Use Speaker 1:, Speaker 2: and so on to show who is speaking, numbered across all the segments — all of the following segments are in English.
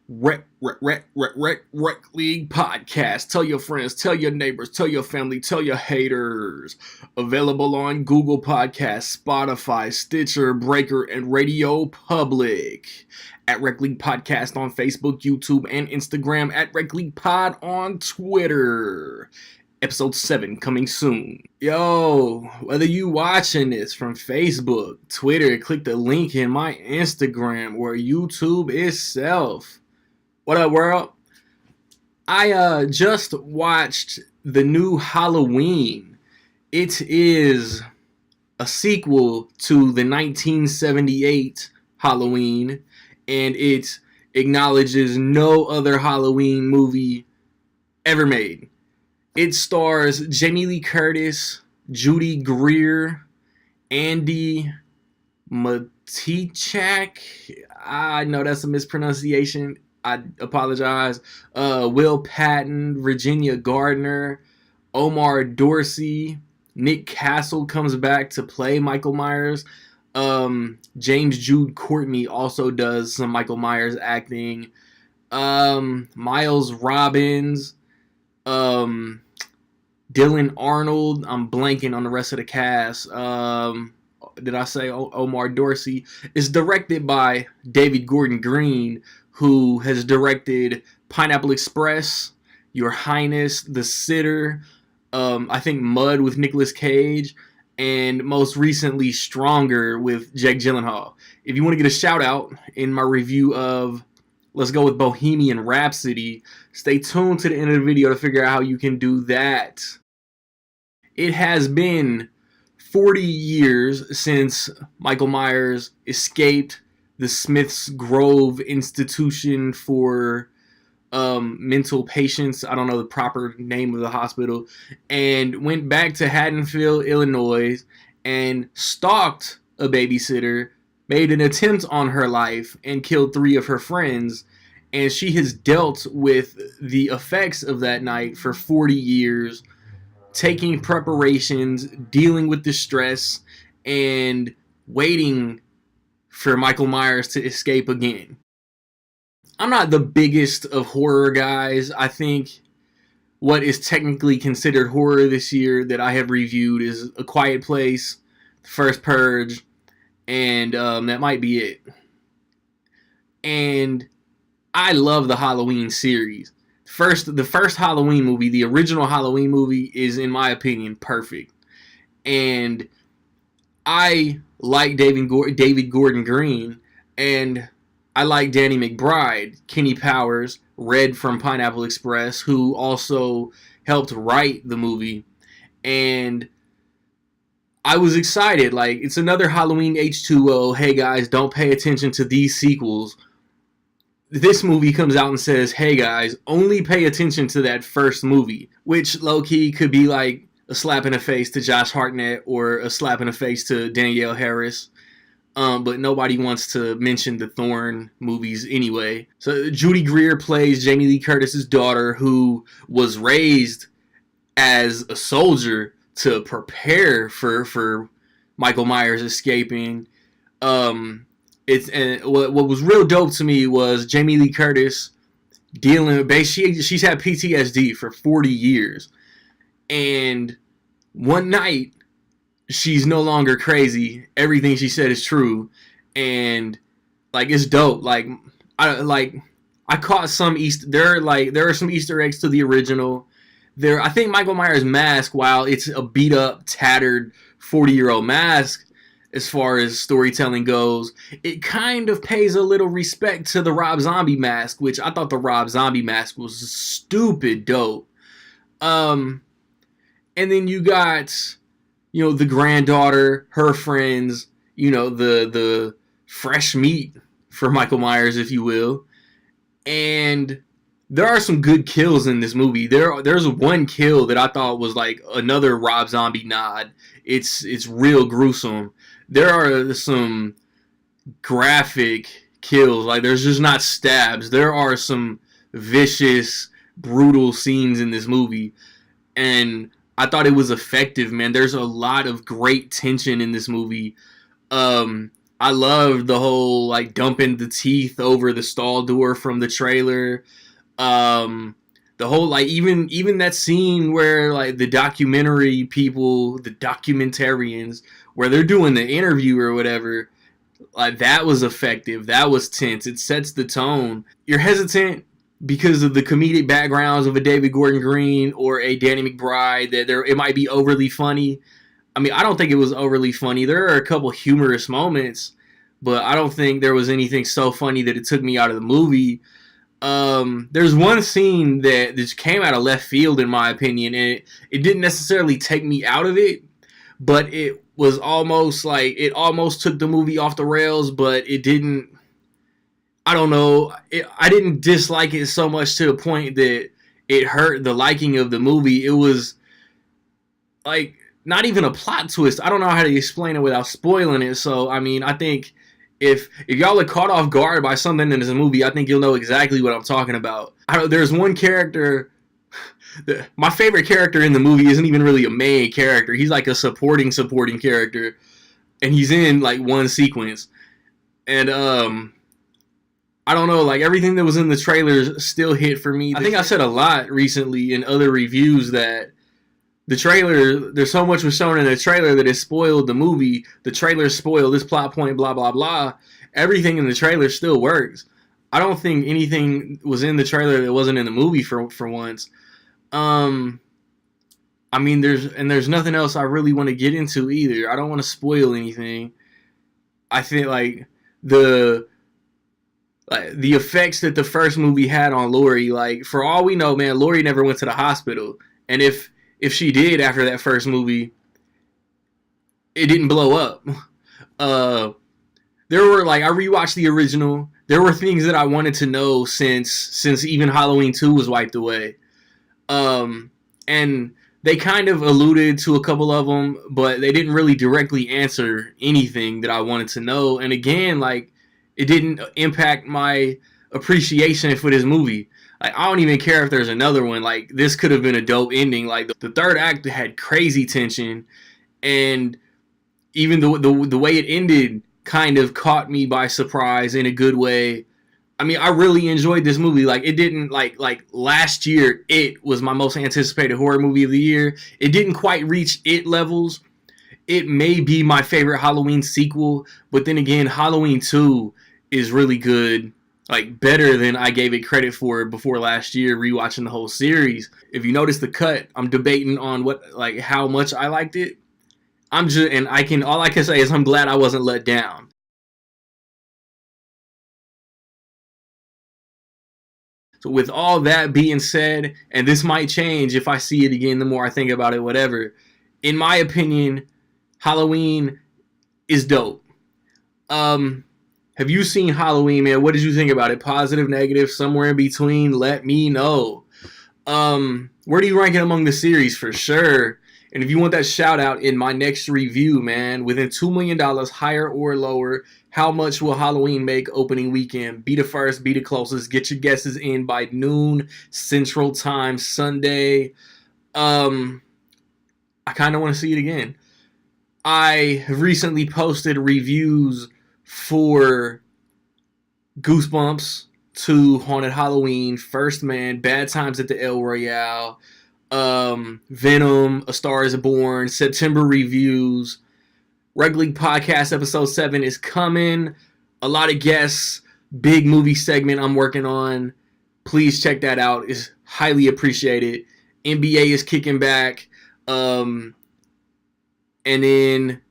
Speaker 1: Rec League Podcast. Tell your friends, tell your neighbors, tell your family, tell your haters. Available on Google Podcasts, Spotify, Stitcher, Breaker, and Radio Public. At Rec League Podcast on Facebook, YouTube, and Instagram. At Rec League Pod on Twitter. Episode 7 coming soon. Yo, whether you watching this from Facebook, Twitter, click the link in my Instagram or YouTube itself. What up, world? I just watched the new Halloween. It is a sequel to the 1978 Halloween, and it acknowledges no other Halloween movie ever made. It stars Jamie Lee Curtis, Judy Greer, Andy Matichak. I know that's a mispronunciation. I apologize. Will Patton, Virginia Gardner, Omar Dorsey, Nick Castle comes back to play Michael Myers. James Jude Courtney also does some Michael Myers acting. Miles Robbins. Dylan Arnold. I'm blanking on the rest of the cast. Did I say Omar Dorsey? It's directed by David Gordon Green, who has directed Pineapple Express, Your Highness, The Sitter, I think Mud with Nicolas Cage, and most recently Stronger with Jake Gyllenhaal. If you want to get a shout out in my review of Let's go with Bohemian Rhapsody, stay tuned to the end of the video to figure out how you can do that. It has been 40 years since Michael Myers escaped the Smiths Grove Institution for mental patients. I don't know the proper name of the hospital. And went back to Haddonfield, Illinois, and stalked a babysitter, made an attempt on her life, and killed 3 of her friends. And she has dealt with the effects of that night for 40 years, taking preparations, dealing with the stress, and waiting for Michael Myers to escape again. I'm not the biggest of horror guys. I think what is technically considered horror this year that I have reviewed is A Quiet Place, The First Purge, and that might be it. And I love the Halloween series. The first Halloween movie, the original Halloween movie, is, in my opinion, perfect. And I like David Gordon Green, and I like Danny McBride, Kenny Powers, Red from Pineapple Express, who also helped write the movie. And I was excited. Like, it's another Halloween H2O. Hey guys, don't pay attention to these sequels. This movie comes out and says, hey guys, only pay attention to that first movie, which low-key could be like a slap in the face to Josh Hartnett or a slap in the face to Danielle Harris. But nobody wants to mention the Thorn movies anyway. So Judy Greer plays Jamie Lee Curtis's daughter, who was raised as a soldier to prepare for Michael Myers escaping. What was real dope to me was Jamie Lee Curtis dealing with she's had PTSD for 40 years, and one night she's no longer crazy. Everything she said is true, and like it's dope. I caught some there are some Easter eggs to the original. I think Michael Myers' mask, while it's a beat up, tattered 40-year-old mask, as far as storytelling goes, it kind of pays a little respect to the Rob Zombie mask, which I thought the Rob Zombie mask was stupid dope. And then you got, the granddaughter, her friends, the fresh meat for Michael Myers, if you will. And there are some good kills in this movie. There's one kill that I thought was like another Rob Zombie nod. It's real gruesome. There are some graphic kills. Like, there's just not stabs. There are some vicious, brutal scenes in this movie. And I thought it was effective, man. There's a lot of great tension in this movie. I loved the whole like dumping the teeth over the stall door from the trailer. Um, the whole like even that scene where like the documentary people, the documentarians, where they're doing the interview or whatever, like that was effective. That was tense. It sets the tone. You're hesitant because of the comedic backgrounds of a David Gordon Green or a Danny McBride that it might be overly funny. I mean, I don't think it was overly funny. There are a couple humorous moments, but I don't think there was anything so funny that it took me out of the movie. There's one scene that just came out of left field, in my opinion, and it didn't necessarily take me out of it, but it was almost like it almost took the movie off the rails, but it didn't. I don't know. I didn't dislike it so much to the point that it hurt the liking of the movie. It was like not even a plot twist. I don't know how to explain it without spoiling it. So I mean, I think if y'all are caught off guard by something in this movie, I think you'll know exactly what I'm talking about. There's one character. My favorite character in the movie isn't even really a main character. He's like a supporting character, and he's in like one sequence. And I don't know, like everything that was in the trailers still hit for me. I think I said a lot recently in other reviews that the trailer, there's so much was shown in the trailer that it spoiled the movie. The trailer spoiled this plot point, blah, blah, blah. Everything in the trailer still works. I don't think anything was in the trailer that wasn't in the movie for once. I mean, there's nothing else I really want to get into either. I don't want to spoil anything. I think the the effects that the first movie had on Laurie, like for all we know, man, Laurie never went to the hospital. And if she did after that first movie, it didn't blow up. There were like I rewatched the original. There were things that I wanted to know since even Halloween 2 was wiped away. And they kind of alluded to a couple of them, but they didn't really directly answer anything that I wanted to know. And again, like it didn't impact my appreciation for this movie. Like I don't even care if there's another one. Like this could have been a dope ending. Like the third act had crazy tension, and even the way it ended kind of caught me by surprise in a good way. I mean, I really enjoyed this movie. Like it didn't like last year. It was my most anticipated horror movie of the year. It didn't quite reach it levels. It may be my favorite Halloween sequel, but then again, Halloween 2 is really good. Like better than I gave it credit for before last year, rewatching the whole series. If you notice the cut, I'm debating on how much I liked it. All I can say is I'm glad I wasn't let down. So with all that being said, and this might change if I see it again the more I think about it, whatever. In my opinion, Halloween is dope. Have you seen Halloween, man? What did you think about it? Positive, negative, somewhere in between? Let me know. Where do you rank it among the series? For sure. And if you want that shout out in my next review, man, within $2 million, higher or lower, how much will Halloween make opening weekend? Be the first, be the closest. Get your guesses in by noon Central Time Sunday. I kind of want to see it again. I have recently posted reviews for Goosebumps 2, Haunted Halloween, First Man, Bad Times at the El Royale, Venom, A Star is Born, September reviews. Reg League Podcast episode 7 is coming. A lot of guests, big movie segment I'm working on. Please check that out. It's highly appreciated. NBA is kicking back. And then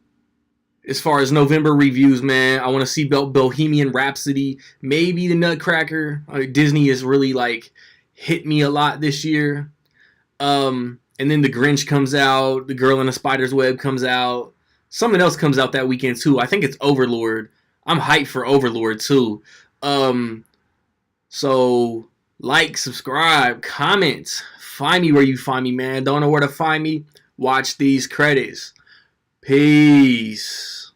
Speaker 1: as far as November reviews, man, I want to see Bohemian Rhapsody, maybe The Nutcracker. Disney has really hit me a lot this year. And then The Grinch comes out. The Girl in a Spider's Web comes out. Something else comes out that weekend too. I think it's Overlord. I'm hyped for Overlord too. So subscribe, comment. Find me where you find me, man. Don't know where to find me? Watch these credits. Peace.